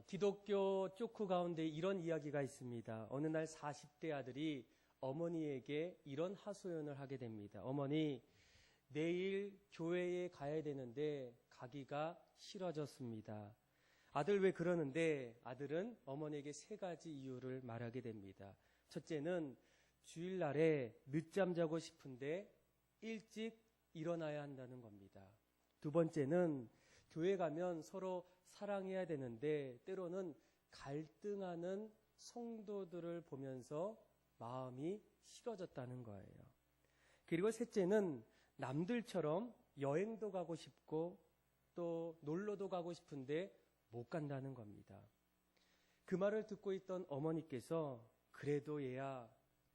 기독교 쪼크 가운데 이런 이야기가 있습니다. 어느 날 40대 아들이 어머니에게 이런 하소연을 하게 됩니다. 어머니, 내일 교회에 가야 되는데 가기가 싫어졌습니다. 아들 왜 그러는데 아들은 어머니에게 3가지 이유를 말하게 됩니다. 첫째는 주일날에 늦잠 자고 싶은데 일찍 일어나야 한다는 겁니다. 두 번째는 교회 가면 서로 사랑해야 되는데 때로는 갈등하는 성도들을 보면서 마음이 싫어졌다는 거예요. 그리고 셋째는 남들처럼 여행도 가고 싶고 또 놀러도 가고 싶은데 못 간다는 겁니다. 그 말을 듣고 있던 어머니께서 그래도 얘야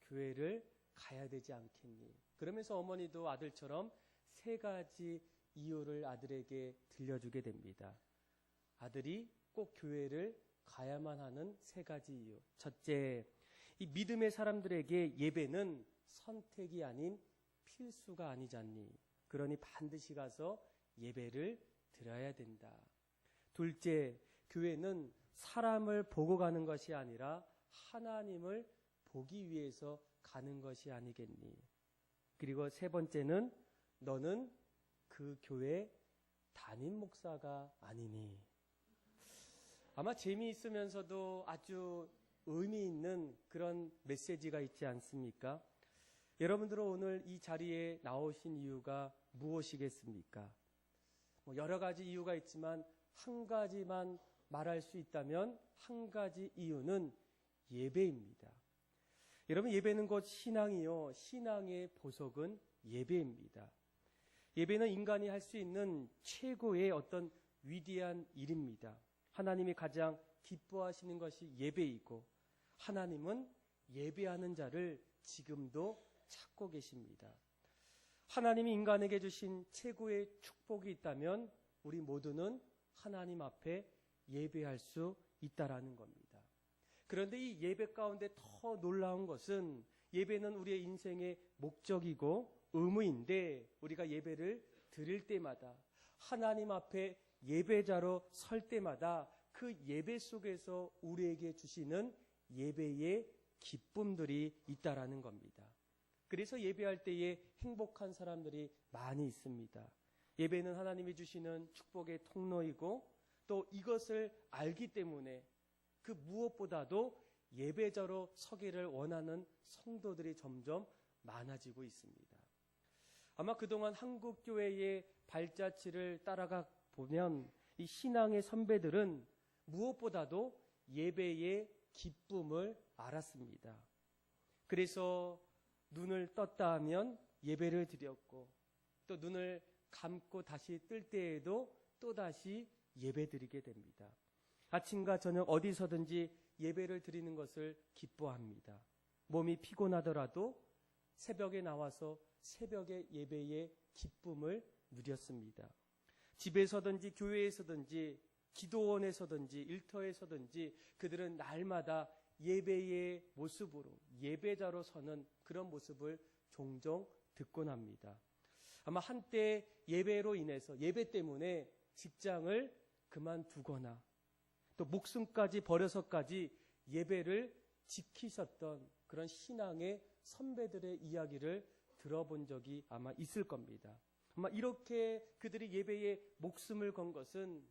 교회를 가야 되지 않겠니? 그러면서 어머니도 아들처럼 3가지 이유를 아들에게 들려주게 됩니다. 아들이 꼭 교회를 가야만 하는 3가지 이유. 첫째, 이 믿음의 사람들에게 예배는 선택이 아닌 필수가 아니잖니. 그러니 반드시 가서 예배를 드려야 된다. 둘째, 교회는 사람을 보고 가는 것이 아니라 하나님을 보기 위해서 가는 것이 아니겠니. 그리고 3번째는 너는 그 교회 담임 목사가 아니니. 아마 재미있으면서도 아주 의미 있는 그런 메시지가 있지 않습니까? 여러분들은 오늘 이 자리에 나오신 이유가 무엇이겠습니까? 여러 가지 이유가 있지만 한 가지만 말할 수 있다면 한 가지 이유는 예배입니다. 여러분, 예배는 곧 신앙이요. 신앙의 보석은 예배입니다. 예배는 인간이 할 수 있는 최고의 어떤 위대한 일입니다. 하나님이 가장 기뻐하시는 것이 예배이고 하나님은 예배하는 자를 지금도 찾고 계십니다. 하나님이 인간에게 주신 최고의 축복이 있다면 우리 모두는 하나님 앞에 예배할 수 있다라는 겁니다. 그런데 이 예배 가운데 더 놀라운 것은 예배는 우리의 인생의 목적이고 의무인데 우리가 예배를 드릴 때마다 하나님 앞에 예배자로 설 때마다 그 예배 속에서 우리에게 주시는 예배의 기쁨들이 있다라는 겁니다. 그래서 예배할 때에 행복한 사람들이 많이 있습니다. 예배는 하나님이 주시는 축복의 통로이고 또 이것을 알기 때문에 그 무엇보다도 예배자로 서기를 원하는 성도들이 점점 많아지고 있습니다. 아마 그동안 한국교회의 발자취를 따라가 보면 이 신앙의 선배들은 무엇보다도 예배의 기쁨을 알았습니다. 그래서 눈을 떴다 하면 예배를 드렸고 또 눈을 감고 다시 뜰 때에도 또다시 예배 드리게 됩니다. 아침과 저녁 어디서든지 예배를 드리는 것을 기뻐합니다. 몸이 피곤하더라도 새벽에 나와서 새벽의 예배의 기쁨을 누렸습니다. 집에서든지 교회에서든지 기도원에서든지 일터에서든지 그들은 날마다 예배의 모습으로 예배자로 서는 그런 모습을 종종 듣곤 합니다. 아마 한때 예배로 인해서 예배 때문에 직장을 그만두거나 또 목숨까지 버려서까지 예배를 지키셨던 그런 신앙의 선배들의 이야기를 들어본 적이 아마 있을 겁니다. 아마 이렇게 그들이 예배에 목숨을 건 것은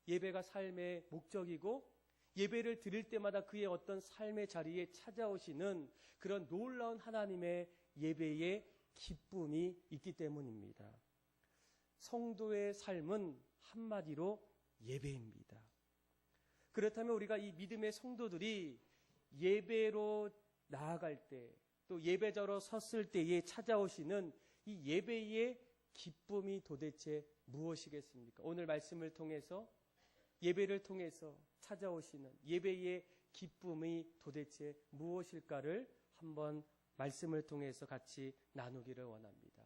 예배가 삶의 목적이고 예배를 드릴 때마다 그의 어떤 삶의 자리에 찾아오시는 그런 놀라운 하나님의 예배의 기쁨이 있기 때문입니다. 성도의 삶은 한마디로 예배입니다. 그렇다면 우리가 이 믿음의 성도들이 예배로 나아갈 때 또 예배자로 섰을 때에 찾아오시는 이 예배의 기쁨이 도대체 무엇이겠습니까? 오늘 말씀을 통해서 예배를 통해서 찾아오시는 예배의 기쁨이 도대체 무엇일까를 한번 말씀을 통해서 같이 나누기를 원합니다.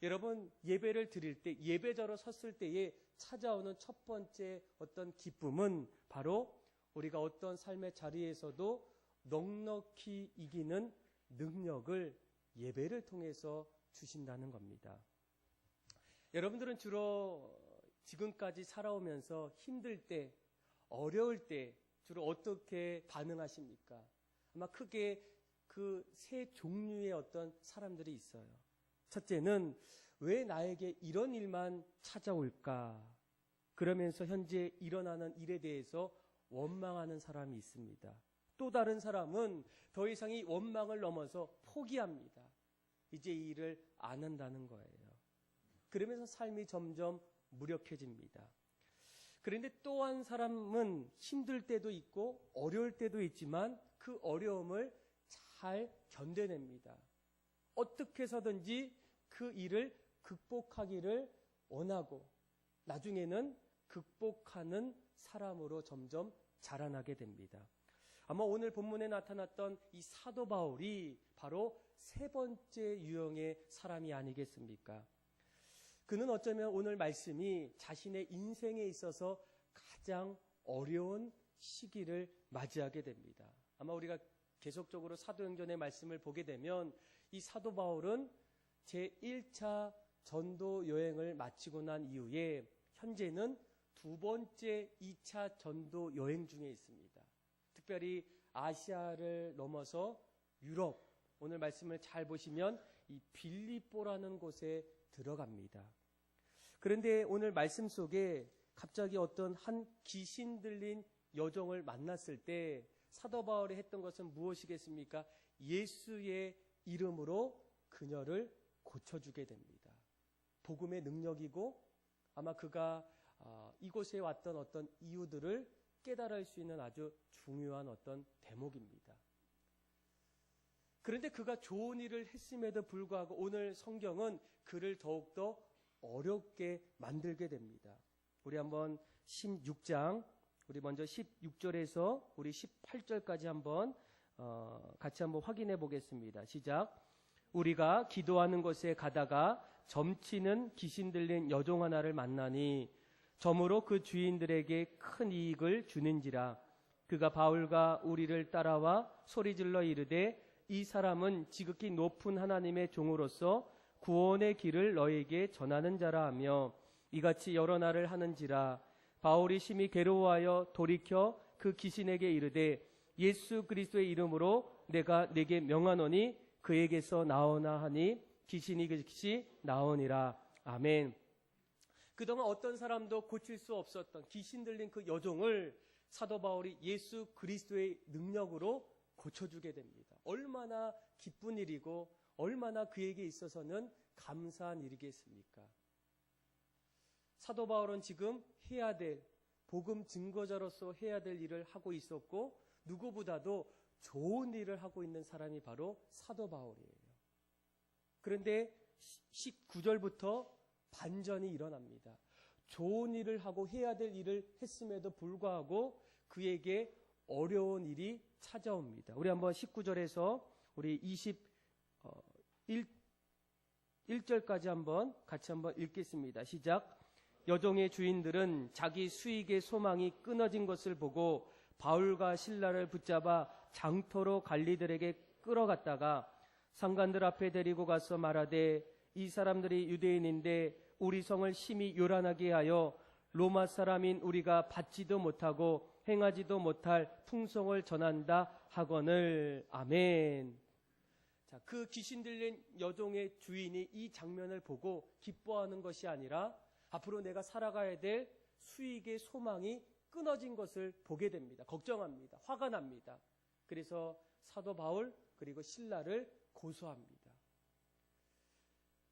여러분, 예배를 드릴 때 예배자로 섰을 때에 찾아오는 첫 번째 어떤 기쁨은 바로 우리가 어떤 삶의 자리에서도 넉넉히 이기는 능력을 예배를 통해서 주신다는 겁니다. 여러분들은 주로 지금까지 살아오면서 힘들 때 어려울 때 주로 어떻게 반응하십니까? 아마 크게 그 세 종류의 어떤 사람들이 있어요. 첫째는 왜 나에게 이런 일만 찾아올까? 그러면서 현재 일어나는 일에 대해서 원망하는 사람이 있습니다. 또 다른 사람은 더 이상 이 원망을 넘어서 포기합니다. 이제 이 일을 안 한다는 거예요. 그러면서 삶이 점점 무력해집니다. 그런데 또 한 사람은 힘들 때도 있고 어려울 때도 있지만 그 어려움을 잘 견뎌냅니다. 어떻게 해서든지 그 일을 극복하기를 원하고 나중에는 극복하는 사람으로 점점 자라나게 됩니다. 아마 오늘 본문에 나타났던 이 사도 바울이 바로 세 번째 유형의 사람이 아니겠습니까? 그는 어쩌면 오늘 말씀이 자신의 인생에 있어서 가장 어려운 시기를 맞이하게 됩니다. 아마 우리가 계속적으로 사도행전의 말씀을 보게 되면 이 사도 바울은 제1차 전도 여행을 마치고 난 이후에 현재는 두 번째 2차 전도 여행 중에 있습니다. 특별히 아시아를 넘어서 유럽, 오늘 말씀을 잘 보시면 이 빌립보라는 곳에 들어갑니다. 그런데 오늘 말씀 속에 갑자기 어떤 한 귀신 들린 여종을 만났을 때 사도 바울이 했던 것은 무엇이겠습니까? 예수의 이름으로 그녀를 고쳐주게 됩니다. 복음의 능력이고 아마 그가 이곳에 왔던 어떤 이유들을 깨달을 수 있는 아주 중요한 어떤 대목입니다. 그런데 그가 좋은 일을 했음에도 불구하고 오늘 성경은 그를 더욱더 어렵게 만들게 됩니다. 우리 한번 16장, 우리 먼저 16절에서 우리 18절까지 한번 같이 한번 확인해 보겠습니다. 시작. 우리가 기도하는 곳에 가다가 점치는 귀신 들린 여종 하나를 만나니 점으로 그 주인들에게 큰 이익을 주는지라. 그가 바울과 우리를 따라와 소리질러 이르되 이 사람은 지극히 높은 하나님의 종으로서 구원의 길을 너에게 전하는 자라 하며 이같이 여러 날을 하는지라. 바울이 심히 괴로워하여 돌이켜 그 귀신에게 이르되 예수 그리스도의 이름으로 내가 네게 명하노니 그에게서 나오나 하니 귀신이 즉시 나오니라. 아멘. 그동안 어떤 사람도 고칠 수 없었던 귀신 들린 그 여종을 사도 바울이 예수 그리스도의 능력으로 고쳐주게 됩니다. 얼마나 기쁜 일이고 얼마나 그에게 있어서는 감사한 일이겠습니까? 사도 바울은 지금 해야 될 복음 증거자로서 해야 될 일을 하고 있었고 누구보다도 좋은 일을 하고 있는 사람이 바로 사도 바울이에요. 그런데 19절부터 반전이 일어납니다. 좋은 일을 하고 해야 될 일을 했음에도 불구하고 그에게 어려운 일이 찾아옵니다. 우리 한번 19절에서 우리 21절까지 한번 같이 한번 읽겠습니다. 시작. 여종의 주인들은 자기 수익의 소망이 끊어진 것을 보고 바울과 실라를 붙잡아 장터로 관리들에게 끌어갔다가 상관들 앞에 데리고 가서 말하되 이 사람들이 유대인인데 우리 성을 심히 요란하게 하여 로마 사람인 우리가 받지도 못하고 행하지도 못할 풍성을 전한다 하거늘. 아멘. 자, 그 귀신 들린 여종의 주인이 이 장면을 보고 기뻐하는 것이 아니라 앞으로 내가 살아가야 될 수익의 소망이 끊어진 것을 보게 됩니다. 걱정합니다. 화가 납니다. 그래서 사도 바울 그리고 실라를 고소합니다.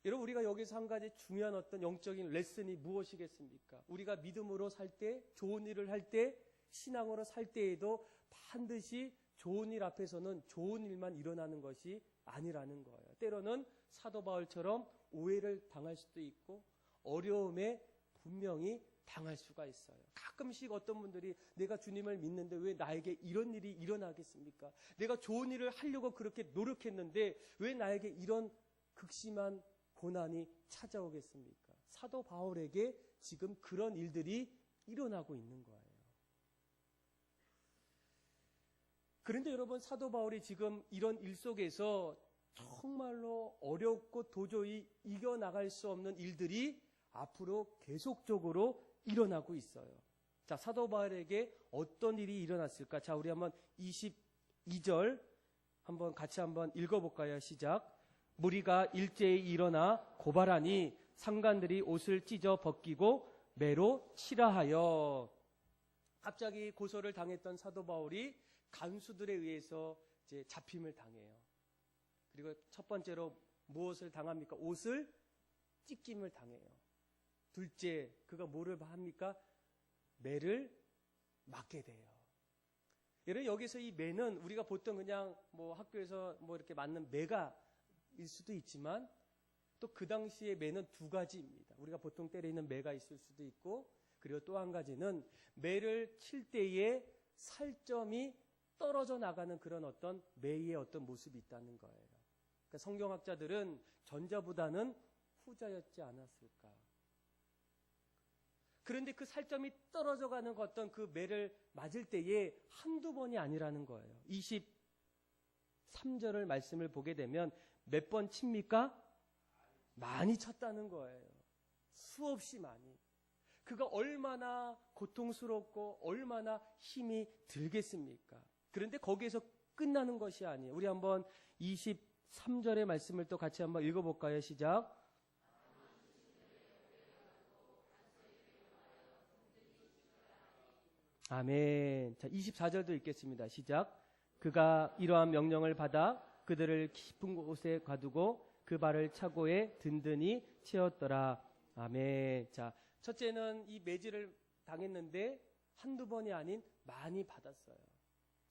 여러분, 우리가 여기서 한 가지 중요한 어떤 영적인 레슨이 무엇이겠습니까? 우리가 믿음으로 살 때, 좋은 일을 할 때, 신앙으로 살 때에도 반드시 좋은 일 앞에서는 좋은 일만 일어나는 것이 아니라는 거예요. 때로는 사도 바울처럼 오해를 당할 수도 있고 어려움에 분명히 당할 수가 있어요. 가끔씩 어떤 분들이 내가 주님을 믿는데 왜 나에게 이런 일이 일어나겠습니까? 내가 좋은 일을 하려고 그렇게 노력했는데 왜 나에게 이런 극심한 고난이 찾아오겠습니까? 사도 바울에게 지금 그런 일들이 일어나고 있는 거예요. 그런데 여러분, 사도 바울이 지금 이런 일 속에서 정말로 어렵고 도저히 이겨나갈 수 없는 일들이 앞으로 계속적으로 일어나고 있어요. 자, 사도 바울에게 어떤 일이 일어났을까? 자, 우리 한번 22절 한번 같이 한번 읽어볼까요? 시작. 무리가 일제히 일어나 고발하니 상관들이 옷을 찢어 벗기고 매로 치라하여. 갑자기 고소를 당했던 사도 바울이 간수들에 의해서 이제 잡힘을 당해요. 그리고 첫 번째로 무엇을 당합니까? 옷을 찢김을 당해요. 둘째, 그가 뭐를 합니까? 매를 맞게 돼요. 여러분, 여기서 이 매는 우리가 보통 그냥 뭐 학교에서 뭐 이렇게 맞는 매가 일 수도 있지만 또 그 당시에 매는 두 가지입니다. 우리가 보통 때리는 매가 있을 수도 있고, 그리고 또 한 가지는 매를 칠 때에 살점이 떨어져 나가는 그런 어떤 매의 어떤 모습이 있다는 거예요. 그러니까 성경학자들은 전자보다는 후자였지 않았을까. 그런데 그 살점이 떨어져 가는 어떤 그 매를 맞을 때에 한두 번이 아니라는 거예요. 23절을 말씀을 보게 되면 몇 번 칩니까? 많이 쳤다는 거예요. 수없이 많이. 그가 얼마나 고통스럽고 얼마나 힘이 들겠습니까? 그런데 거기에서 끝나는 것이 아니에요. 우리 한번 23절의 말씀을 또 같이 한번 읽어볼까요? 시작. 아멘. 자, 24절도 읽겠습니다. 시작. 그가 이러한 명령을 받아 그들을 깊은 곳에 가두고 그 발을 차고에 든든히 채웠더라. 아멘. 자, 첫째는 이 매질을 당했는데 한두 번이 아닌 많이 받았어요.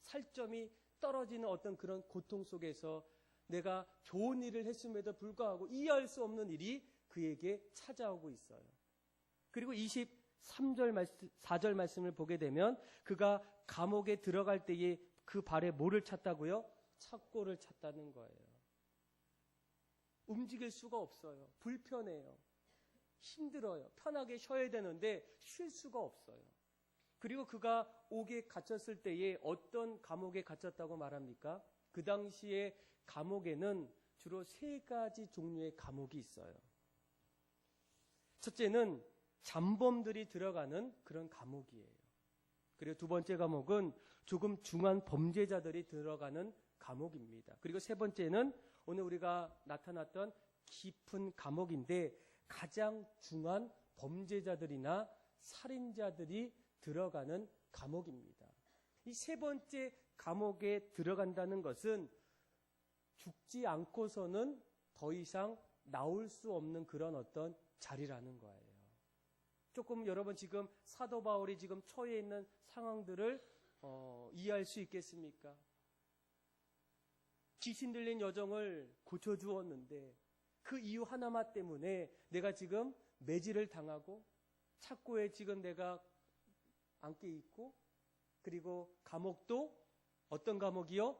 살점이 떨어지는 어떤 그런 고통 속에서 내가 좋은 일을 했음에도 불구하고 이해할 수 없는 일이 그에게 찾아오고 있어요. 그리고 23절 4절 말씀을 보게 되면 그가 감옥에 들어갈 때에 그 발에 뭐를 찼다고요? 착고를 찼다는 거예요. 움직일 수가 없어요. 불편해요. 힘들어요. 편하게 쉬어야 되는데 쉴 수가 없어요. 그리고 그가 옥에 갇혔을 때에 어떤 감옥에 갇혔다고 말합니까? 그 당시에 감옥에는 주로 세 가지 종류의 감옥이 있어요. 첫째는 잠범들이 들어가는 그런 감옥이에요. 그리고 두 번째 감옥은 조금 중한 범죄자들이 들어가는 감옥입니다. 그리고 세 번째는 오늘 우리가 나타났던 깊은 감옥인데 가장 중한 범죄자들이나 살인자들이 들어가는 감옥입니다. 이 세 번째 감옥에 들어간다는 것은 죽지 않고서는 더 이상 나올 수 없는 그런 어떤 자리라는 거예요. 조금 여러분 지금 사도 바울이 지금 처해 있는 상황들을 이해할 수 있겠습니까? 귀신 들린 여정을 고쳐주었는데 그 이유 하나만 때문에 내가 지금 매질을 당하고 착고에 지금 내가 앉게 있고, 그리고 감옥도 어떤 감옥이요?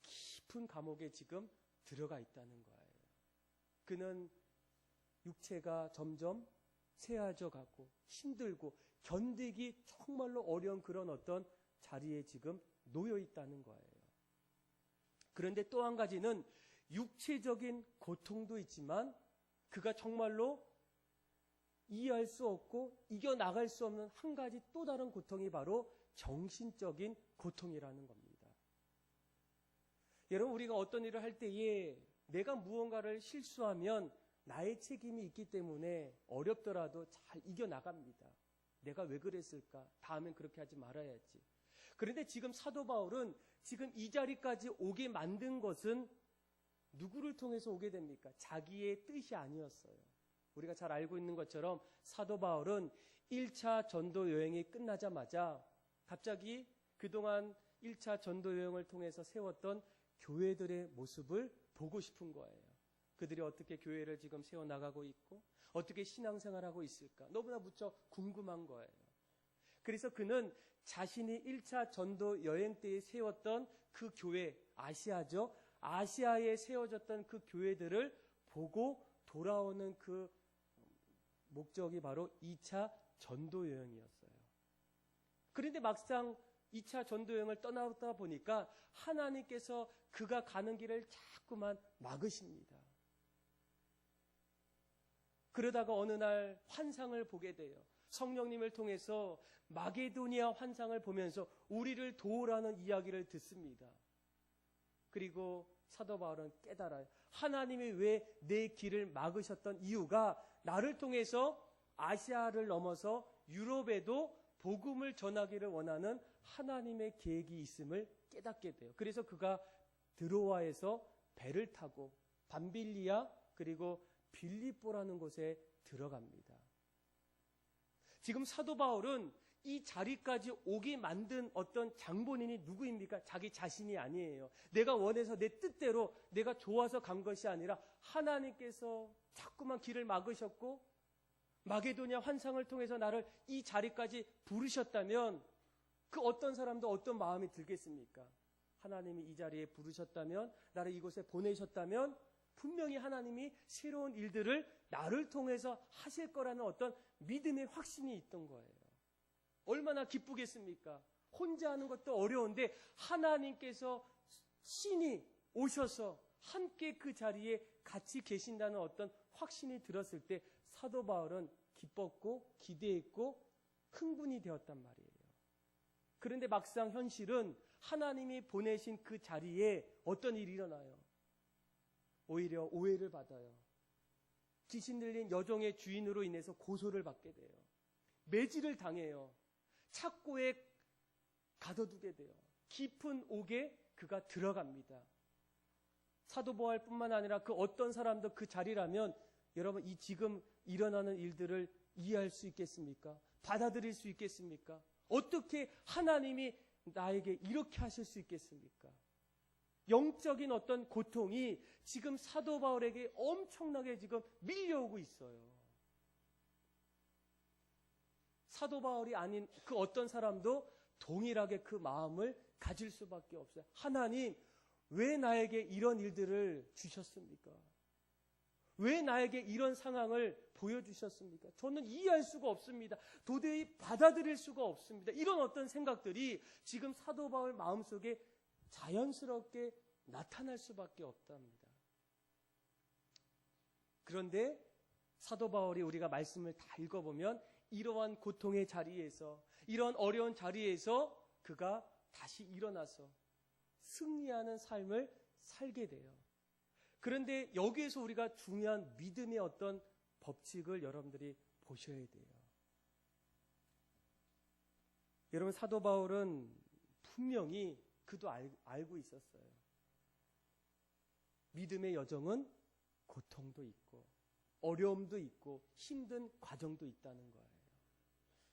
깊은 감옥에 지금 들어가 있다는 거예요. 그는 육체가 점점 쇠해져 가고 힘들고 견디기 정말로 어려운 그런 어떤 자리에 지금 놓여 있다는 거예요. 그런데 또 한 가지는 육체적인 고통도 있지만 그가 정말로 이해할 수 없고 이겨나갈 수 없는 한 가지 또 다른 고통이 바로 정신적인 고통이라는 겁니다. 여러분, 우리가 어떤 일을 할 때에 내가 무언가를 실수하면 나의 책임이 있기 때문에 어렵더라도 잘 이겨나갑니다. 내가 왜 그랬을까? 다음엔 그렇게 하지 말아야지. 그런데 지금 사도 바울은 지금 이 자리까지 오게 만든 것은 누구를 통해서 오게 됩니까? 자기의 뜻이 아니었어요. 우리가 잘 알고 있는 것처럼 사도 바울은 1차 전도 여행이 끝나자마자 갑자기 그동안 1차 전도 여행을 통해서 세웠던 교회들의 모습을 보고 싶은 거예요. 그들이 어떻게 교회를 지금 세워나가고 있고 어떻게 신앙생활하고 있을까? 너무나 무척 궁금한 거예요. 그래서 그는 자신이 1차 전도 여행 때에 세웠던 그 교회, 아시아죠? 아시아에 세워졌던 그 교회들을 보고 돌아오는 그 목적이 바로 2차 전도 여행이었어요. 그런데 막상 2차 전도 여행을 떠나다 보니까 하나님께서 그가 가는 길을 자꾸만 막으십니다. 그러다가 어느 날 환상을 보게 돼요. 성령님을 통해서 마게도니아 환상을 보면서 우리를 도우라는 이야기를 듣습니다. 그리고 사도 바울은 깨달아요. 하나님이 왜 내 길을 막으셨던 이유가 나를 통해서 아시아를 넘어서 유럽에도 복음을 전하기를 원하는 하나님의 계획이 있음을 깨닫게 돼요. 그래서 그가 드로아에서 배를 타고 밤빌리아 그리고 빌립보라는 곳에 들어갑니다. 지금 사도 바울은 이 자리까지 오게 만든 어떤 장본인이 누구입니까? 자기 자신이 아니에요. 내가 원해서 내 뜻대로 내가 좋아서 간 것이 아니라 하나님께서 자꾸만 길을 막으셨고 마게도냐 환상을 통해서 나를 이 자리까지 부르셨다면 그 어떤 사람도 어떤 마음이 들겠습니까? 하나님이 이 자리에 부르셨다면, 나를 이곳에 보내셨다면 분명히 하나님이 새로운 일들을 나를 통해서 하실 거라는 어떤 믿음의 확신이 있던 거예요. 얼마나 기쁘겠습니까? 혼자 하는 것도 어려운데 하나님께서 신이 오셔서 함께 그 자리에 같이 계신다는 어떤 확신이 들었을 때 사도 바울은 기뻤고 기대했고 흥분이 되었단 말이에요. 그런데 막상 현실은 하나님이 보내신 그 자리에 어떤 일이 일어나요? 오히려 오해를 받아요. 귀신 들린 여종의 주인으로 인해서 고소를 받게 돼요. 매질을 당해요. 착고에 가둬두게 돼요. 깊은 옥에 그가 들어갑니다. 사도 바울뿐만 아니라 그 어떤 사람도 그 자리라면 여러분 이 지금 일어나는 일들을 이해할 수 있겠습니까? 받아들일 수 있겠습니까? 어떻게 하나님이 나에게 이렇게 하실 수 있겠습니까? 영적인 어떤 고통이 지금 사도 바울에게 엄청나게 지금 밀려오고 있어요. 사도 바울이 아닌 그 어떤 사람도 동일하게 그 마음을 가질 수밖에 없어요. 하나님, 왜 나에게 이런 일들을 주셨습니까? 왜 나에게 이런 상황을 보여주셨습니까? 저는 이해할 수가 없습니다. 도저히 받아들일 수가 없습니다. 이런 어떤 생각들이 지금 사도 바울 마음속에 자연스럽게 나타날 수밖에 없답니다. 그런데 사도 바울이 우리가 말씀을 다 읽어보면 이러한 고통의 자리에서, 이런 어려운 자리에서 그가 다시 일어나서 승리하는 삶을 살게 돼요. 그런데 여기에서 우리가 중요한 믿음의 어떤 법칙을 여러분들이 보셔야 돼요. 여러분, 사도 바울은 분명히 그도 알고 있었어요. 믿음의 여정은 고통도 있고 어려움도 있고 힘든 과정도 있다는 거예요.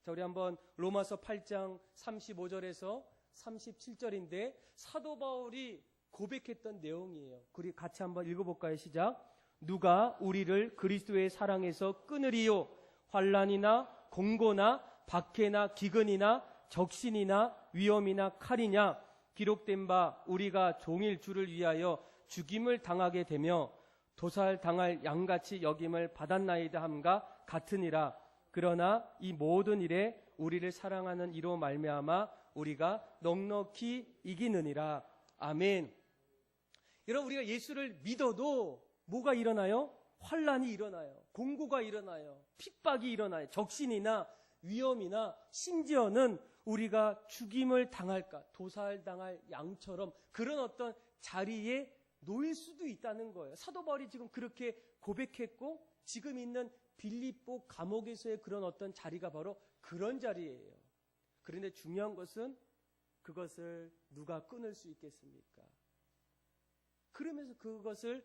자, 우리 한번 로마서 8장 35절에서 37절인데 사도 바울이 고백했던 내용이에요. 우리 같이 한번 읽어볼까요? 시작. 누가 우리를 그리스도의 사랑에서 끊으리요? 환난이나 공고나 박해나 기근이나 적신이나 위험이나 칼이냐? 기록된 바 우리가 종일 주를 위하여 죽임을 당하게 되며 도살 당할 양같이 여김을 받았나이다 함과 같으니라. 그러나 이 모든 일에 우리를 사랑하는 이로 말미암아 우리가 넉넉히 이기느니라. 아멘. 여러분, 우리가 예수를 믿어도 뭐가 일어나요? 환난이 일어나요. 공고가 일어나요. 핍박이 일어나요. 적신이나 위험이나 심지어는 우리가 죽임을 당할까, 도살당할 양처럼 그런 어떤 자리에 놓일 수도 있다는 거예요. 사도 바울이 지금 그렇게 고백했고 지금 있는 빌립보 감옥에서의 그런 어떤 자리가 바로 그런 자리예요. 그런데 중요한 것은 그것을 누가 끊을 수 있겠습니까? 그러면서 그것을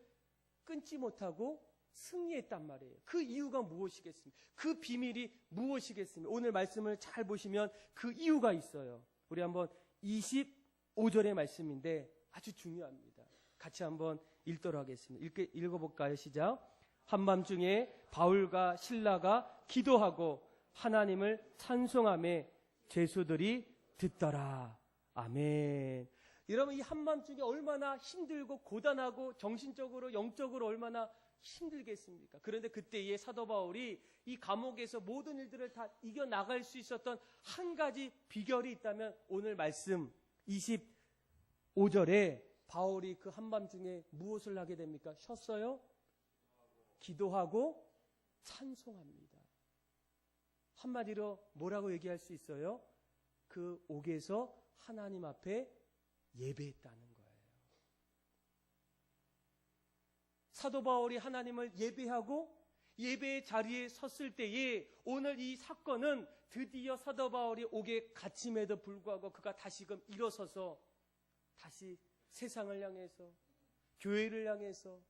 끊지 못하고 승리했단 말이에요. 그 이유가 무엇이겠습니까? 그 비밀이 무엇이겠습니까? 오늘 말씀을 잘 보시면 그 이유가 있어요. 우리 한번 25절의 말씀인데 아주 중요합니다. 같이 한번 읽도록 하겠습니다. 읽어볼까요? 시작. 한밤중에 바울과 실라가 기도하고 하나님을 찬송하며 죄수들이 듣더라. 아멘. 여러분, 이 한밤중에 얼마나 힘들고 고단하고 정신적으로 영적으로 얼마나 힘들겠습니까? 그런데 그때의 사도 바울이 이 감옥에서 모든 일들을 다 이겨나갈 수 있었던 한 가지 비결이 있다면 오늘 말씀 25절에 바울이 그 한밤중에 무엇을 하게 됩니까? 쉬었어요? 기도하고 찬송합니다. 한마디로 뭐라고 얘기할 수 있어요? 그 옥에서 하나님 앞에 예배했다는 거예요. 사도 바울이 하나님을 예배하고 예배의 자리에 섰을 때에 오늘 이 사건은 드디어 사도 바울이 옥에 갇힘에도 불구하고 그가 다시금 일어서서 다시 세상을 향해서 교회를 향해서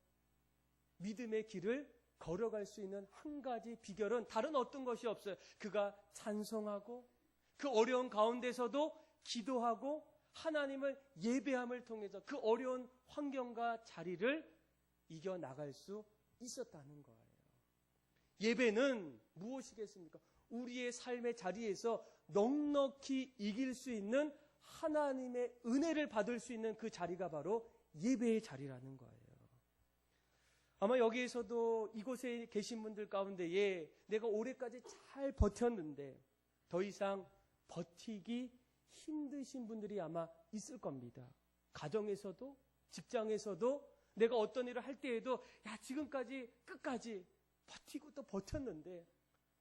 믿음의 길을 걸어갈 수 있는 한 가지 비결은 다른 어떤 것이 없어요. 그가 찬송하고 그 어려운 가운데서도 기도하고 하나님을 예배함을 통해서 그 어려운 환경과 자리를 이겨나갈 수 있었다는 거예요. 예배는 무엇이겠습니까? 우리의 삶의 자리에서 넉넉히 이길 수 있는 하나님의 은혜를 받을 수 있는 그 자리가 바로 예배의 자리라는 거예요. 아마 여기에서도 이곳에 계신 분들 가운데에 내가 올해까지 잘 버텼는데 더 이상 버티기 힘드신 분들이 아마 있을 겁니다. 가정에서도 직장에서도 내가 어떤 일을 할 때에도 지금까지 끝까지 버티고 또 버텼는데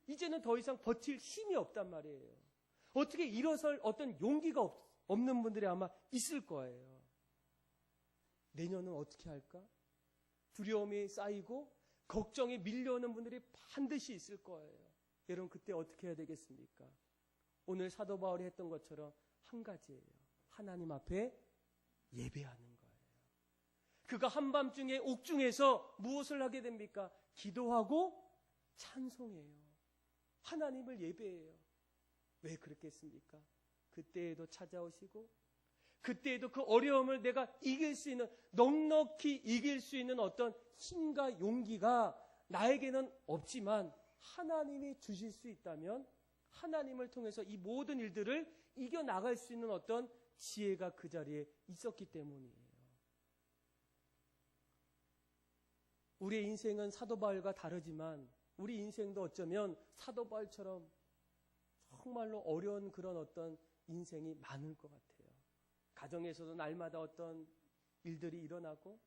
이제는 더 이상 버틸 힘이 없단 말이에요. 어떻게 일어설 어떤 용기가 없는 분들이 아마 있을 거예요. 내년은 어떻게 할까? 두려움이 쌓이고 걱정이 밀려오는 분들이 반드시 있을 거예요. 여러분 그때 어떻게 해야 되겠습니까? 오늘 사도 바울이 했던 것처럼 한 가지예요. 하나님 앞에 예배하는 거예요. 그가 한밤중에 옥중에서 무엇을 하게 됩니까? 기도하고 찬송해요. 하나님을 예배해요. 왜 그렇겠습니까? 그때에도 찾아오시고 그때에도 그 어려움을 내가 이길 수 있는 넉넉히 이길 수 있는 어떤 힘과 용기가 나에게는 없지만 하나님이 주실 수 있다면 하나님을 통해서 이 모든 일들을 이겨나갈 수 있는 어떤 지혜가 그 자리에 있었기 때문이에요. 우리의 인생은 사도 바울과 다르지만 우리 인생도 어쩌면 사도 바울처럼 정말로 어려운 그런 어떤 인생이 많을 것 같아요. 가정에서도 날마다 어떤 일들이 일어나고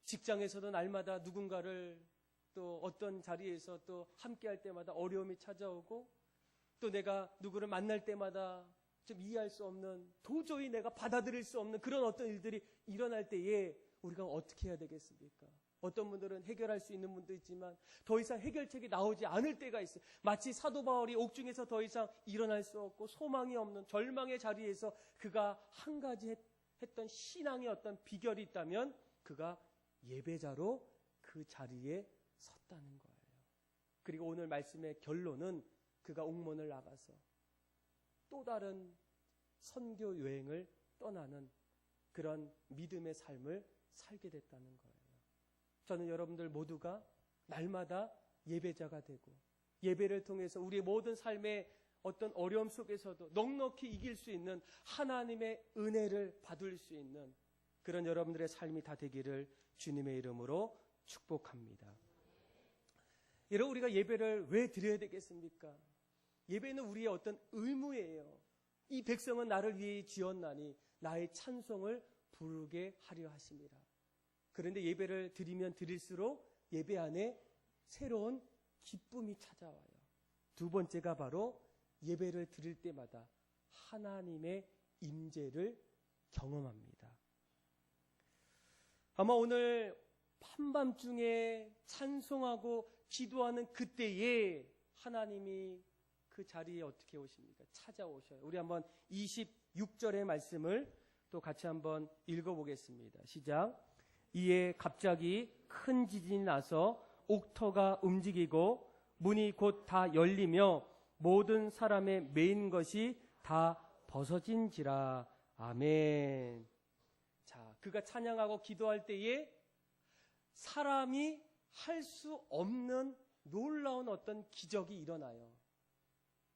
직장에서도 날마다 누군가를 또 어떤 자리에서 또 함께할 때마다 어려움이 찾아오고 또 내가 누구를 만날 때마다 좀 이해할 수 없는 도저히 내가 받아들일 수 없는 그런 어떤 일들이 일어날 때에 우리가 어떻게 해야 되겠습니까? 어떤 분들은 해결할 수 있는 분도 있지만 더 이상 해결책이 나오지 않을 때가 있어요. 마치 사도 바울이 옥중에서 더 이상 일어날 수 없고 소망이 없는 절망의 자리에서 그가 한 가지 했던 신앙의 어떤 비결이 있다면 그가 예배자로 그 자리에 섰다는 거예요. 그리고 오늘 말씀의 결론은 그가 옥문을 나가서 또 다른 선교 여행을 떠나는 그런 믿음의 삶을 살게 됐다는 거예요. 저는 여러분들 모두가 날마다 예배자가 되고 예배를 통해서 우리의 모든 삶의 어떤 어려움 속에서도 넉넉히 이길 수 있는 하나님의 은혜를 받을 수 있는 그런 여러분들의 삶이 다 되기를 주님의 이름으로 축복합니다. 여러분 우리가 예배를 왜 드려야 되겠습니까? 예배는 우리의 어떤 의무예요. 이 백성은 나를 위해 지었나니 나의 찬송을 부르게 하려 하십니다. 그런데 예배를 드리면 드릴수록 예배 안에 새로운 기쁨이 찾아와요. 두 번째가 바로 예배를 드릴 때마다 하나님의 임재를 경험합니다. 아마 오늘 한밤중에 찬송하고 기도하는 그때에 하나님이 그 자리에 어떻게 오십니까? 찾아오셔요. 우리 한번 26절의 말씀을 또 같이 한번 읽어보겠습니다. 시작. 이에 갑자기 큰 지진이 나서 옥터가 움직이고 문이 곧 다 열리며 모든 사람의 매인 것이 다 벗어진지라. 아멘. 자, 그가 찬양하고 기도할 때에 사람이 할 수 없는 놀라운 어떤 기적이 일어나요.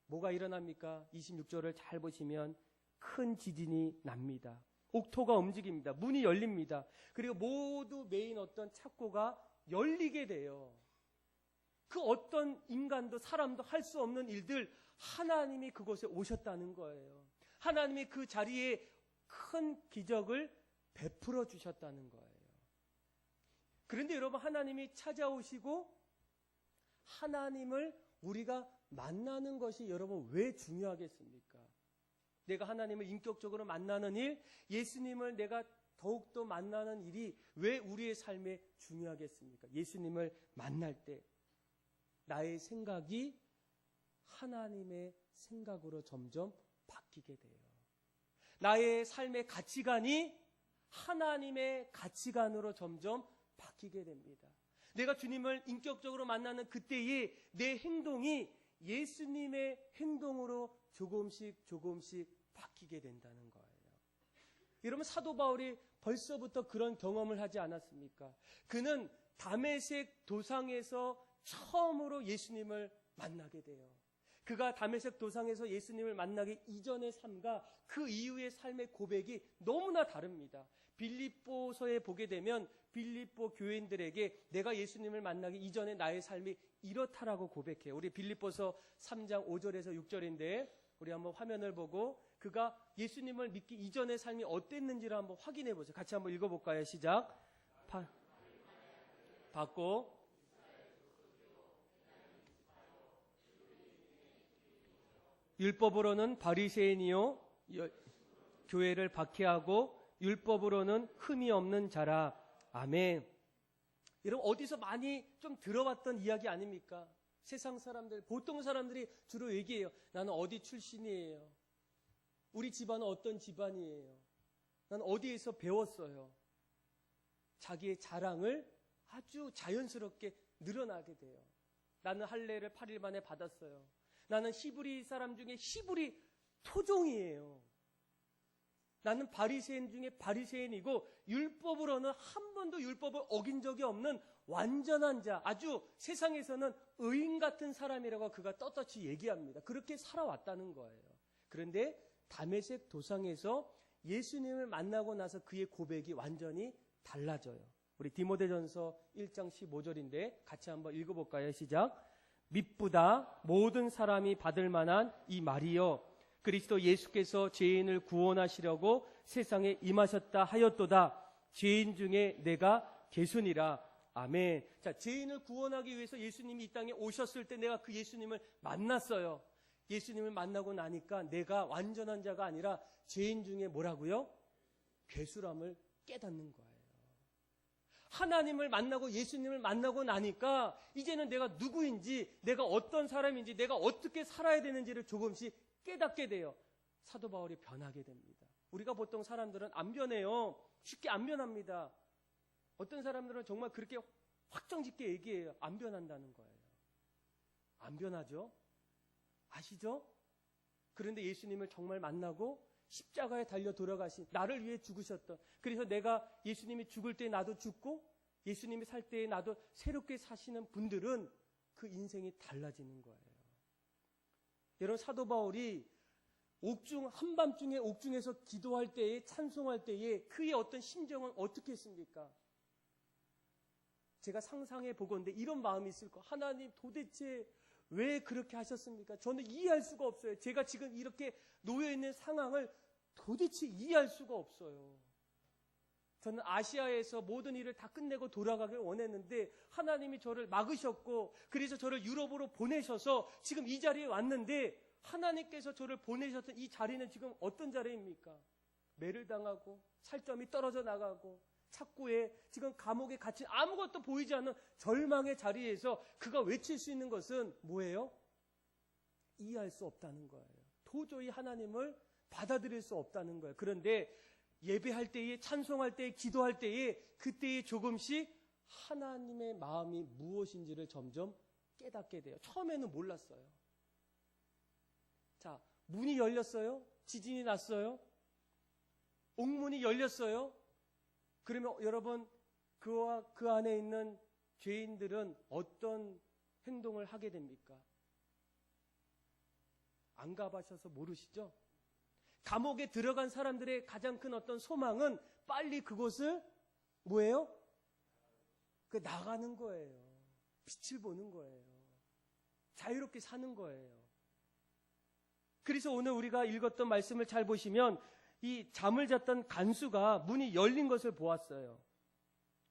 뭐가 일어납니까? 26절을 잘 보시면 큰 지진이 납니다. 옥토가 움직입니다. 문이 열립니다. 그리고 모두 메인 어떤 창고가 열리게 돼요. 그 어떤 인간도 사람도 할 수 없는 일들 하나님이 그곳에 오셨다는 거예요. 하나님이 그 자리에 큰 기적을 베풀어 주셨다는 거예요. 그런데 여러분 하나님이 찾아오시고 하나님을 우리가 만나는 것이 여러분 왜 중요하겠습니까? 내가 하나님을 인격적으로 만나는 일, 예수님을 내가 더욱더 만나는 일이 왜 우리의 삶에 중요하겠습니까? 예수님을 만날 때 나의 생각이 하나님의 생각으로 점점 바뀌게 돼요. 나의 삶의 가치관이 하나님의 가치관으로 점점 바뀌게 됩니다. 내가 주님을 인격적으로 만나는 그때에 내 행동이 예수님의 행동으로 조금씩 바뀌게 된다는 거예요. 여러분, 사도 바울이 벌써부터 그런 경험을 하지 않았습니까? 그는 다메섹 도상에서 처음으로 예수님을 만나게 돼요. 그가 다메섹 도상에서 예수님을 만나기 이전의 삶과 그 이후의 삶의 고백이 너무나 다릅니다. 빌립보서에 보게 되면 빌립보 교인들에게 내가 예수님을 만나기 이전에 나의 삶이 이렇다라고 고백해요. 우리 빌립보서 3장 5절에서 6절인데 우리 한번 화면을 보고 그가 예수님을 믿기 이전의 삶이 어땠는지를 한번 확인해 보세요. 같이 한번 읽어볼까요? 시작. 받고 율법으로는 바리새인이요 교회를 박해하고 율법으로는 흠이 없는 자라. 아멘. 여러분, 어디서 많이 좀 들어봤던 이야기 아닙니까? 세상 사람들, 보통 사람들이 주로 얘기해요. 나는 어디 출신이에요. 우리 집안은 어떤 집안이에요. 나는 어디에서 배웠어요. 자기의 자랑을 아주 자연스럽게 늘어나게 돼요. 나는 할례를 8일 만에 받았어요. 나는 히브리 사람 중에 히브리 토종이에요. 나는 바리새인 중에 바리새인이고 율법으로는 한 번도 율법을 어긴 적이 없는 완전한 자, 아주 세상에서는 의인 같은 사람이라고 그가 떳떳이 얘기합니다. 그렇게 살아왔다는 거예요. 그런데 다메섹 도상에서 예수님을 만나고 나서 그의 고백이 완전히 달라져요. 우리 디모데전서 1장 15절인데 같이 한번 읽어볼까요? 시작. 미쁘다 모든 사람이 받을 만한 이 말이요 그리스도 예수께서 죄인을 구원하시려고 세상에 임하셨다 하였도다. 죄인 중에 내가 개순이라. 아멘. 자, 죄인을 구원하기 위해서 예수님이 이 땅에 오셨을 때 내가 그 예수님을 만났어요. 예수님을 만나고 나니까 내가 완전한 자가 아니라 죄인 중에 뭐라고요? 괴수람을 깨닫는 거예요. 하나님을 만나고 예수님을 만나고 나니까 이제는 내가 누구인지, 내가 어떤 사람인지, 내가 어떻게 살아야 되는지를 조금씩 깨닫게 돼요. 사도 바울이 변하게 됩니다. 우리가 보통 사람들은 안 변해요. 쉽게 안 변합니다. 어떤 사람들은 정말 그렇게 확정짓게 얘기해요. 안 변한다는 거예요. 안 변하죠? 아시죠? 그런데 예수님을 정말 만나고 십자가에 달려 돌아가신, 나를 위해 죽으셨던, 그래서 내가 예수님이 죽을 때 나도 죽고 예수님이 살 때 나도 새롭게 사시는 분들은 그 인생이 달라지는 거예요. 여러분, 사도 바울이 한밤중에 옥중에서 기도할 때에, 찬송할 때에 그의 어떤 심정은 어떻게 했습니까? 제가 상상해 보건데 이런 마음이 있을 거예요. 하나님, 도대체 왜 그렇게 하셨습니까? 저는 이해할 수가 없어요. 제가 지금 이렇게 놓여있는 상황을 도대체 이해할 수가 없어요. 저는 아시아에서 모든 일을 다 끝내고 돌아가길 원했는데 하나님이 저를 막으셨고, 그래서 저를 유럽으로 보내셔서 지금 이 자리에 왔는데, 하나님께서 저를 보내셨던 이 자리는 지금 어떤 자리입니까? 매를 당하고 살점이 떨어져 나가고 착고에 지금 감옥에 갇힌 아무것도 보이지 않는 절망의 자리에서 그가 외칠 수 있는 것은 뭐예요? 이해할 수 없다는 거예요. 도저히 하나님을 받아들일 수 없다는 거예요. 그런데 예배할 때에, 찬송할 때에, 기도할 때에 그때에 조금씩 하나님의 마음이 무엇인지를 점점 깨닫게 돼요. 처음에는 몰랐어요. 자, 문이 열렸어요? 지진이 났어요? 옥문이 열렸어요? 그러면 여러분, 그와 그 안에 있는 죄인들은 어떤 행동을 하게 됩니까? 안 가봐셔서 모르시죠? 감옥에 들어간 사람들의 가장 큰 어떤 소망은 빨리 그곳을 뭐예요? 나가는 거예요. 빛을 보는 거예요. 자유롭게 사는 거예요. 그래서 오늘 우리가 읽었던 말씀을 잘 보시면 이 잠을 잤던 간수가 문이 열린 것을 보았어요.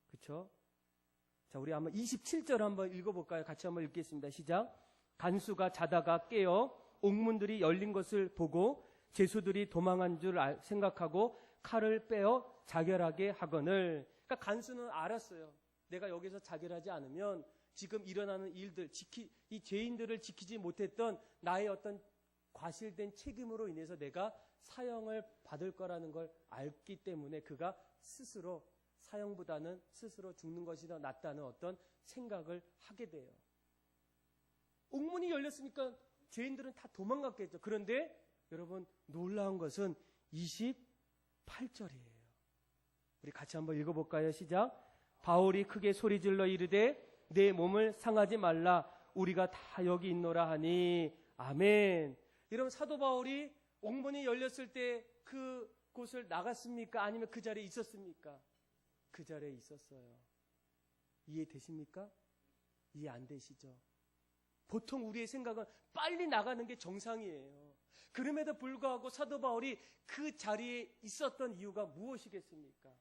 그렇죠? 자, 우리 한번 27절 한번 읽어볼까요? 같이 한번 읽겠습니다. 시작. 간수가 자다가 깨어 옥문들이 열린 것을 보고 제수들이 도망한 줄 생각하고 칼을 빼어 자결하게 하거늘. 그러니까 간수는 알았어요. 내가 여기서 자결하지 않으면 지금 일어나는 일들, 이 죄인들을 지키지 못했던 나의 어떤 과실된 책임으로 인해서 내가 사형을 받을 거라는 걸 알기 때문에 그가 스스로 사형보다는 스스로 죽는 것이 더 낫다는 어떤 생각을 하게 돼요. 옥문이 열렸으니까 죄인들은 다 도망갔겠죠. 그런데 여러분 놀라운 것은 28절이에요. 우리 같이 한번 읽어볼까요? 시작. 바울이 크게 소리질러 이르되 내 몸을 상하지 말라 우리가 다 여기 있노라 하니 아멘. 여러분 사도 바울이 옥문이 열렸을 때 그곳을 나갔습니까? 아니면 그 자리에 있었습니까? 그 자리에 있었어요. 이해되십니까? 이해 안 되시죠? 보통 우리의 생각은 빨리 나가는 게 정상이에요. 그럼에도 불구하고 사도 바울이 그 자리에 있었던 이유가 무엇이겠습니까?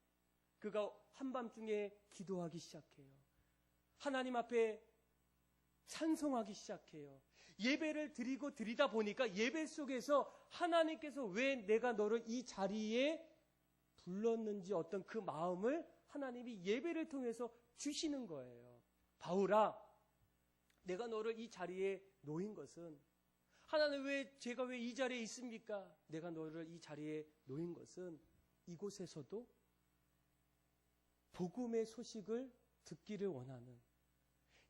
그가 한밤중에 기도하기 시작해요. 하나님 앞에 찬송하기 시작해요. 예배를 드리다 보니까 예배 속에서 하나님께서 왜 내가 너를 이 자리에 불렀는지 어떤 그 마음을 하나님이 예배를 통해서 주시는 거예요. 바울아, 내가 너를 이 자리에 놓인 것은 하나님 제가 왜 이 자리에 있습니까? 내가 너를 이 자리에 놓인 것은 이곳에서도 복음의 소식을 듣기를 원하는,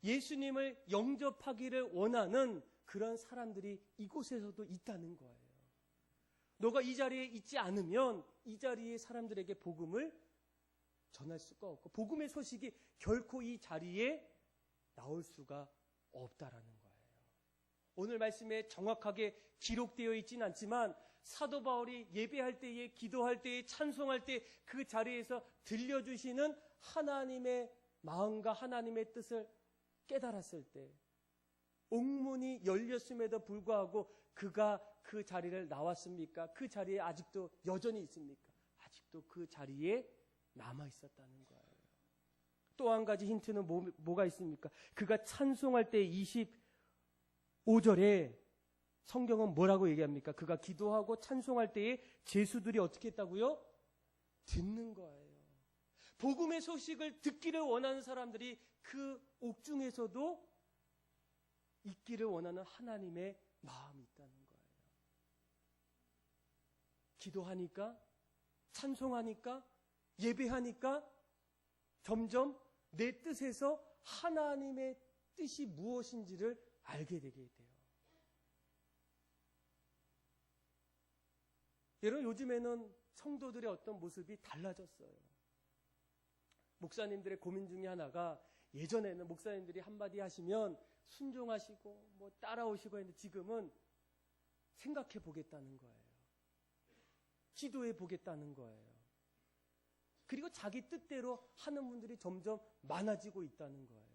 예수님을 영접하기를 원하는 그런 사람들이 이곳에서도 있다는 거예요. 너가 이 자리에 있지 않으면 이 자리에 사람들에게 복음을 전할 수가 없고 복음의 소식이 결코 이 자리에 나올 수가 없다라는 거예요. 오늘 말씀에 정확하게 기록되어 있지는 않지만 사도 바울이 예배할 때에, 기도할 때에, 찬송할 때 그 자리에서 들려주시는 하나님의 마음과 하나님의 뜻을 깨달았을 때 옥문이 열렸음에도 불구하고 그가 그 자리를 나왔습니까? 그 자리에 아직도 여전히 있습니까? 아직도 그 자리에 남아 있었다는 거예요. 또 한 가지 힌트는 뭐가 있습니까? 그가 찬송할 때 25절에 성경은 뭐라고 얘기합니까? 그가 기도하고 찬송할 때에 제수들이 어떻게 했다고요? 듣는 거예요. 복음의 소식을 듣기를 원하는 사람들이 그 옥중에서도 있기를 원하는 하나님의 마음이 있다는 거예요. 기도하니까, 찬송하니까, 예배하니까 점점 내 뜻에서 하나님의 뜻이 무엇인지를 알게 되게 돼요. 여러분, 요즘에는 성도들의 어떤 모습이 달라졌어요. 목사님들의 고민 중에 하나가 예전에는 목사님들이 한마디 하시면 순종하시고 뭐 따라오시고 했는데 지금은 생각해 보겠다는 거예요. 기도해 보겠다는 거예요. 그리고 자기 뜻대로 하는 분들이 점점 많아지고 있다는 거예요.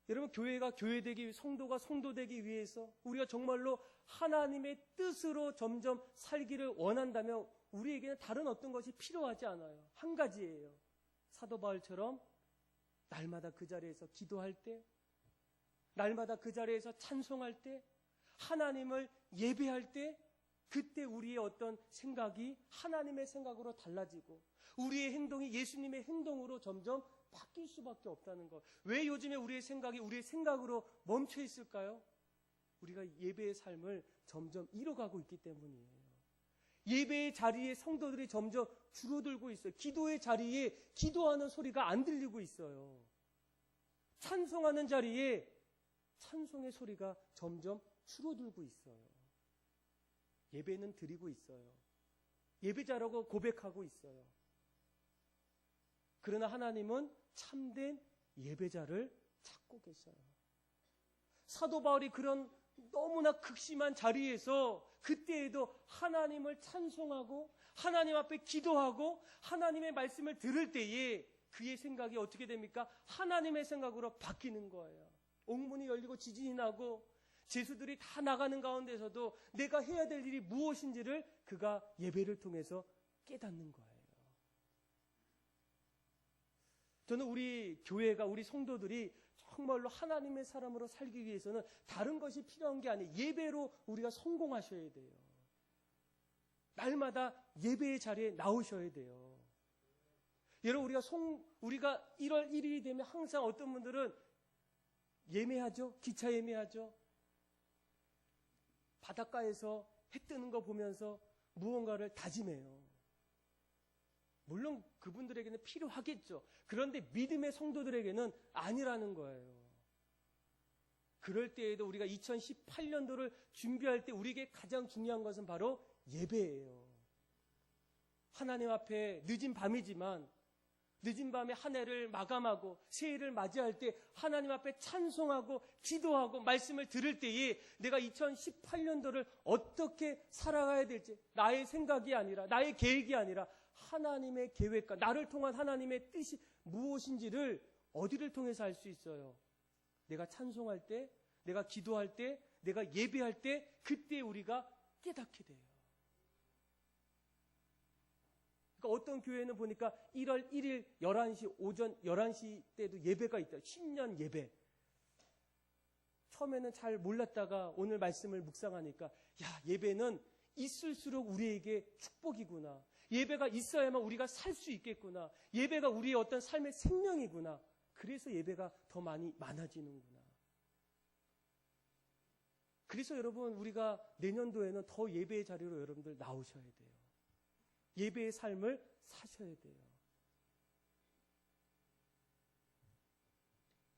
여러분, 교회가 교회되기, 성도가 성도되기 위해서 우리가 정말로 하나님의 뜻으로 점점 살기를 원한다면 우리에게는 다른 어떤 것이 필요하지 않아요. 한 가지예요. 사도 바울처럼 날마다 그 자리에서 기도할 때, 날마다 그 자리에서 찬송할 때, 하나님을 예배할 때, 그때 우리의 어떤 생각이 하나님의 생각으로 달라지고 우리의 행동이 예수님의 행동으로 점점 바뀔 수밖에 없다는 것. 왜 요즘에 우리의 생각이 우리의 생각으로 멈춰 있을까요? 우리가 예배의 삶을 점점 잃어가고 있기 때문이에요. 예배의 자리에 성도들이 점점 줄어들고 있어요. 기도의 자리에 기도하는 소리가 안 들리고 있어요. 찬송하는 자리에 찬송의 소리가 점점 줄어들고 있어요. 예배는 드리고 있어요. 예배자라고 고백하고 있어요. 그러나 하나님은 참된 예배자를 찾고 계셔요. 사도 바울이 그런 너무나 극심한 자리에서 그때에도 하나님을 찬송하고 하나님 앞에 기도하고 하나님의 말씀을 들을 때에 그의 생각이 어떻게 됩니까? 하나님의 생각으로 바뀌는 거예요. 옥문이 열리고 지진이 나고 제수들이 다 나가는 가운데서도 내가 해야 될 일이 무엇인지를 그가 예배를 통해서 깨닫는 거예요. 저는 우리 교회가, 우리 성도들이 정말로 하나님의 사람으로 살기 위해서는 다른 것이 필요한 게 아니에요. 예배로 우리가 성공하셔야 돼요. 날마다 예배의 자리에 나오셔야 돼요. 여러분, 우리가 1월 1일이 되면 항상 어떤 분들은 예매하죠? 기차 예매하죠? 바닷가에서 해 뜨는 거 보면서 무언가를 다짐해요. 물론 그분들에게는 필요하겠죠. 그런데 믿음의 성도들에게는 아니라는 거예요. 그럴 때에도 우리가 2018년도를 준비할 때 우리에게 가장 중요한 것은 바로 예배예요. 하나님 앞에 늦은 밤이지만 늦은 밤에 한 해를 마감하고 새해를 맞이할 때 하나님 앞에 찬송하고 기도하고 말씀을 들을 때에 내가 2018년도를 어떻게 살아가야 될지, 나의 생각이 아니라 나의 계획이 아니라 하나님의 계획과 나를 통한 하나님의 뜻이 무엇인지를 어디를 통해서 알 수 있어요? 내가 찬송할 때, 내가 기도할 때, 내가 예배할 때, 그때 우리가 깨닫게 돼요. 그러니까 어떤 교회는 보니까 1월 1일 11시, 오전 11시 때도 예배가 있다. 신년 예배. 처음에는 잘 몰랐다가 오늘 말씀을 묵상하니까, 야, 예배는 있을수록 우리에게 축복이구나. 예배가 있어야만 우리가 살 수 있겠구나. 예배가 우리의 어떤 삶의 생명이구나. 그래서 예배가 더 많아지는구나. 그래서 여러분, 우리가 내년도에는 더 예배의 자리로 여러분들 나오셔야 돼요. 예배의 삶을 사셔야 돼요.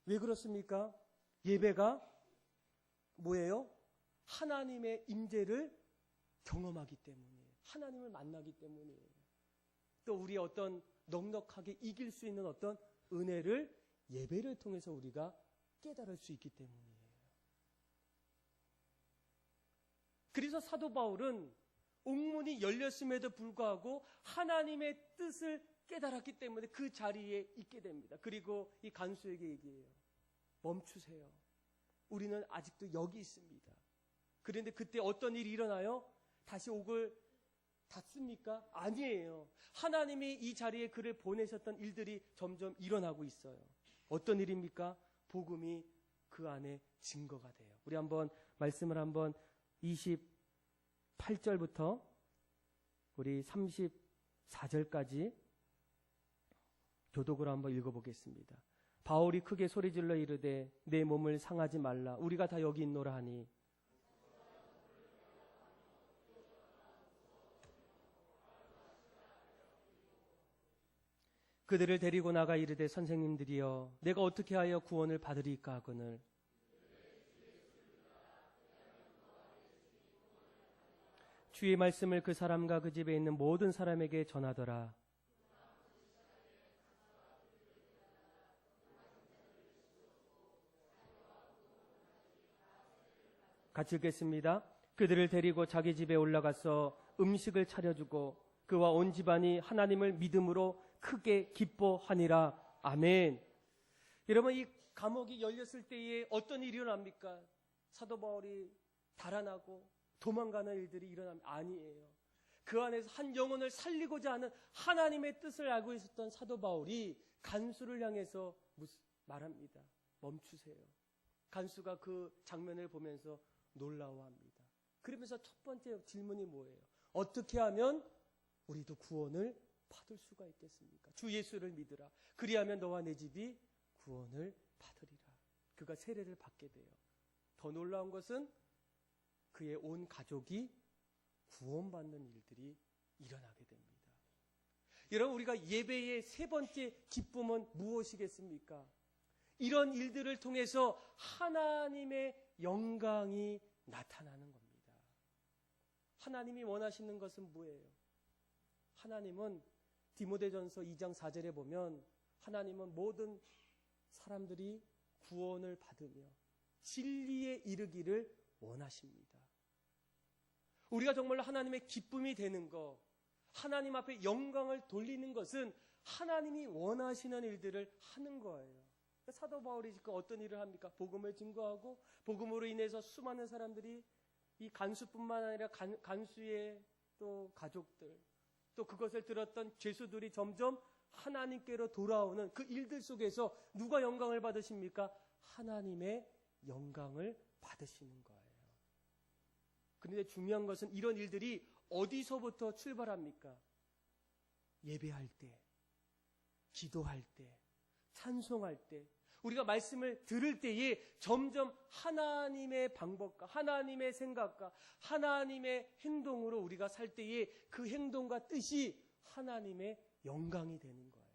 왜 그렇습니까? 예배가 뭐예요? 하나님의 임재를 경험하기 때문이에요. 하나님을 만나기 때문이에요. 또 우리의 어떤 넉넉하게 이길 수 있는 어떤 은혜를 예배를 통해서 우리가 깨달을 수 있기 때문이에요. 그래서 사도 바울은 옥문이 열렸음에도 불구하고 하나님의 뜻을 깨달았기 때문에 그 자리에 있게 됩니다. 그리고 이 간수에게 얘기해요. 멈추세요. 우리는 아직도 여기 있습니다. 그런데 그때 어떤 일이 일어나요? 다시 옥을 닫습니까? 아니에요. 하나님이 이 자리에 그를 보내셨던 일들이 점점 일어나고 있어요. 어떤 일입니까? 복음이 그 안에 증거가 돼요. 우리 한번 말씀을 한번 28절부터 우리 34절까지 교독으로 한번 읽어보겠습니다. 바울이 크게 소리질러 이르되 내 몸을 상하지 말라. 우리가 다 여기 있노라 하니 그들을 데리고 나가 이르되 선생님들이여 내가 어떻게 하여 구원을 받으리까 하거늘 주의 말씀을 그 사람과 그 집에 있는 모든 사람에게 전하더라. 같이 읽겠습니다. 그들을 데리고 자기 집에 올라가서 음식을 차려주고 그와 온 집안이 하나님을 믿음으로 크게 기뻐하니라. 아멘. 여러분, 이 감옥이 열렸을 때에 어떤 일이 일어납니까? 사도 바울이 달아나고 도망가는 일들이 일어나면 아니에요. 그 안에서 한 영혼을 살리고자 하는 하나님의 뜻을 알고 있었던 사도 바울이 간수를 향해서 말합니다. 멈추세요. 간수가 그 장면을 보면서 놀라워합니다. 그러면서 첫 번째 질문이 뭐예요? 어떻게 하면 우리도 구원을 받을 수가 있겠습니까? 주 예수를 믿으라. 그리하면 너와 내 집이 구원을 받으리라. 그가 세례를 받게 돼요. 더 놀라운 것은 그의 온 가족이 구원받는 일들이 일어나게 됩니다. 여러분, 우리가 예배의 세 번째 기쁨은 무엇이겠습니까? 이런 일들을 통해서 하나님의 영광이 나타나는 겁니다. 하나님이 원하시는 것은 뭐예요? 하나님은 디모데전서 2장 4절에 보면 하나님은 모든 사람들이 구원을 받으며 진리에 이르기를 원하십니다. 우리가 정말로 하나님의 기쁨이 되는 것, 하나님 앞에 영광을 돌리는 것은 하나님이 원하시는 일들을 하는 거예요. 사도 바울이 지금 어떤 일을 합니까? 복음을 증거하고 복음으로 인해서 수많은 사람들이 이 간수뿐만 아니라 간수의 또 가족들, 또 그것을 들었던 죄수들이 점점 하나님께로 돌아오는 그 일들 속에서 누가 영광을 받으십니까? 하나님의 영광을 받으시는 거예요. 그런데 중요한 것은 이런 일들이 어디서부터 출발합니까? 예배할 때, 기도할 때, 찬송할 때, 우리가 말씀을 들을 때에 점점 하나님의 방법과 하나님의 생각과 하나님의 행동으로 우리가 살 때에 그 행동과 뜻이 하나님의 영광이 되는 거예요.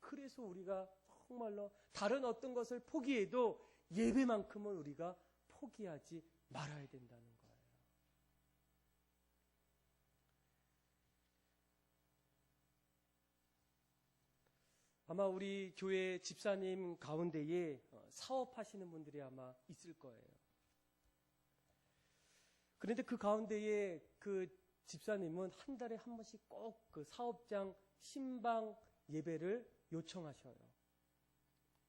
그래서 우리가 정말로 다른 어떤 것을 포기해도 예배만큼은 우리가 포기하지 말아야 된다는 거예요. 아마 우리 교회 집사님 가운데에 사업하시는 분들이 아마 있을 거예요. 그런데 그 가운데에 그 집사님은 한 달에 한 번씩 꼭 그 사업장 신방 예배를 요청하셔요.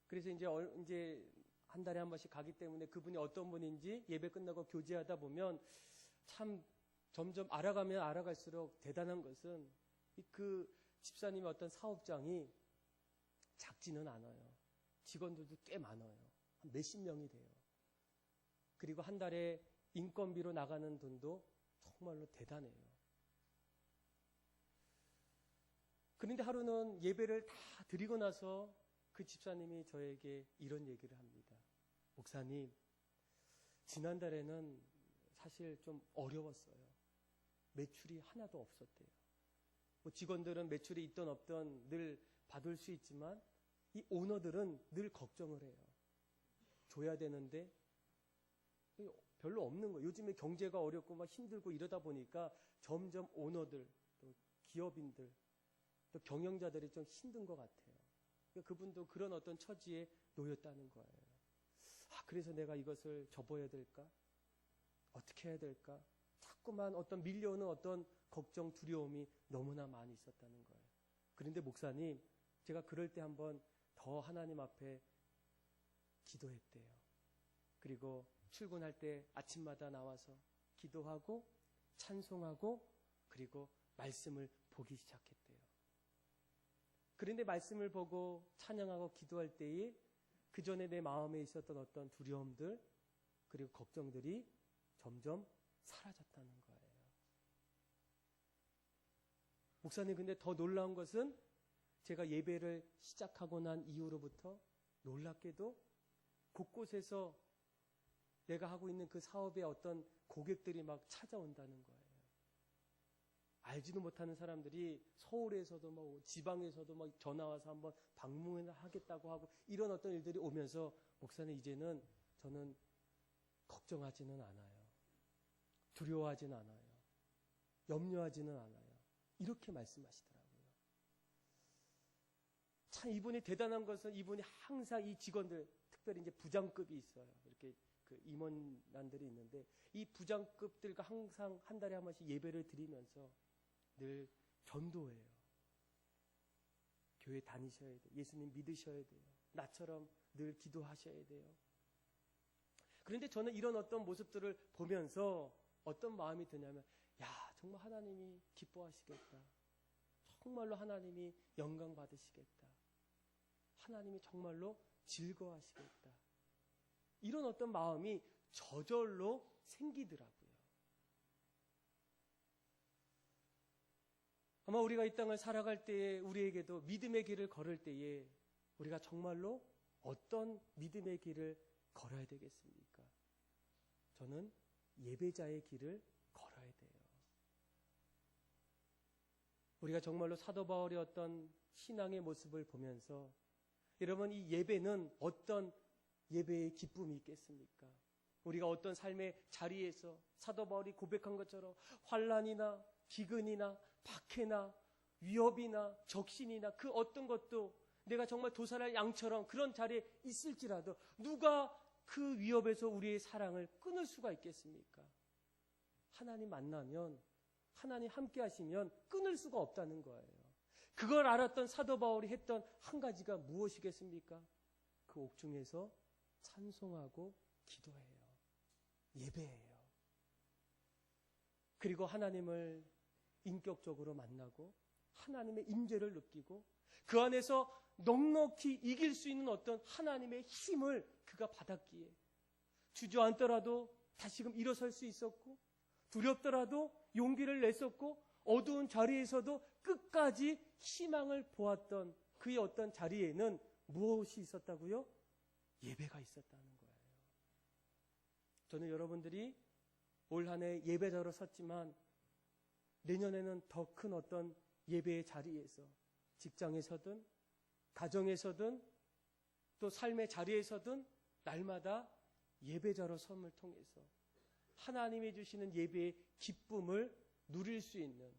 그래서 이제 한 달에 한 번씩 가기 때문에 그분이 어떤 분인지 예배 끝나고 교제하다 보면 참 점점 알아가면 알아갈수록 대단한 것은 그 집사님의 어떤 사업장이 작지는 않아요. 직원들도 꽤 많아요. 한 몇십 명이 돼요. 그리고 한 달에 인건비로 나가는 돈도 정말로 대단해요. 그런데 하루는 예배를 다 드리고 나서 그 집사님이 저에게 이런 얘기를 합니다. 목사님, 지난달에는 사실 좀 어려웠어요. 매출이 하나도 없었대요. 뭐 직원들은 매출이 있든 없든 늘 받을 수 있지만 이 오너들은 늘 걱정을 해요. 줘야 되는데 별로 없는 거예요. 요즘에 경제가 어렵고 막 힘들고 이러다 보니까 점점 오너들, 또 기업인들, 또 경영자들이 좀 힘든 것 같아요. 그분도 그런 어떤 처지에 놓였다는 거예요. 그래서 내가 이것을 접어야 될까? 어떻게 해야 될까? 자꾸만 어떤 밀려오는 어떤 걱정, 두려움이 너무나 많이 있었다는 거예요. 그런데 목사님, 제가 그럴 때 한번 더 하나님 앞에 기도했대요. 그리고 출근할 때 아침마다 나와서 기도하고 찬송하고 그리고 말씀을 보기 시작했대요. 그런데 말씀을 보고 찬양하고 기도할 때에 그 전에 내 마음에 있었던 어떤 두려움들 그리고 걱정들이 점점 사라졌다는 거예요. 목사님, 근데 더 놀라운 것은 제가 예배를 시작하고 난 이후로부터 놀랍게도 곳곳에서 내가 하고 있는 그 사업의 어떤 고객들이 막 찾아온다는 거예요. 알지도 못하는 사람들이 서울에서도 뭐 지방에서도 막 전화 와서 한번 방문을 하겠다고 하고 이런 어떤 일들이 오면서 목사님, 이제는 저는 걱정하지는 않아요. 두려워하지는 않아요. 염려하지는 않아요. 이렇게 말씀하시더라고요. 참 이분이 대단한 것은 이분이 항상 이 직원들, 특별히 이제 부장급이 있어요. 이렇게 그 임원단들이 있는데 이 부장급들과 항상 한 달에 한 번씩 예배를 드리면서 늘 전도해요. 교회 다니셔야 돼요. 예수님 믿으셔야 돼요. 나처럼 늘 기도하셔야 돼요. 그런데 저는 이런 어떤 모습들을 보면서 어떤 마음이 드냐면, 야, 정말 하나님이 기뻐하시겠다. 정말로 하나님이 영광 받으시겠다. 하나님이 정말로 즐거워하시겠다. 이런 어떤 마음이 저절로 생기더라고요. 아마 우리가 이 땅을 살아갈 때에 우리에게도 믿음의 길을 걸을 때에 우리가 정말로 어떤 믿음의 길을 걸어야 되겠습니까? 저는 예배자의 길을 걸어야 돼요. 우리가 정말로 사도 바울의 어떤 신앙의 모습을 보면서 여러분, 이 예배는 어떤 예배의 기쁨이 있겠습니까? 우리가 어떤 삶의 자리에서 사도 바울이 고백한 것처럼 환난이나 기근이나 박해나 위협이나 적신이나 그 어떤 것도 내가 정말 도살할 양처럼 그런 자리에 있을지라도 누가 그 위협에서 우리의 사랑을 끊을 수가 있겠습니까? 하나님 만나면, 하나님 함께 하시면 끊을 수가 없다는 거예요. 그걸 알았던 사도 바울이 했던 한 가지가 무엇이겠습니까? 그 옥중에서 찬송하고 기도해요. 예배해요. 그리고 하나님을 인격적으로 만나고 하나님의 임재를 느끼고 그 안에서 넉넉히 이길 수 있는 어떤 하나님의 힘을 그가 받았기에 주저앉더라도 다시금 일어설 수 있었고, 두렵더라도 용기를 냈었고, 어두운 자리에서도 끝까지 희망을 보았던 그의 어떤 자리에는 무엇이 있었다고요? 예배가 있었다는 거예요. 저는 여러분들이 올 한 해 예배자로 섰지만 내년에는 더 큰 어떤 예배의 자리에서, 직장에서든 가정에서든 또 삶의 자리에서든 날마다 예배자로 섬을 통해서 하나님이 주시는 예배의 기쁨을 누릴 수 있는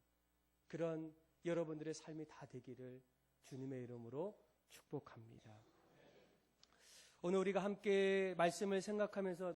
그런 여러분들의 삶이 다 되기를 주님의 이름으로 축복합니다. 오늘 우리가 함께 말씀을 생각하면서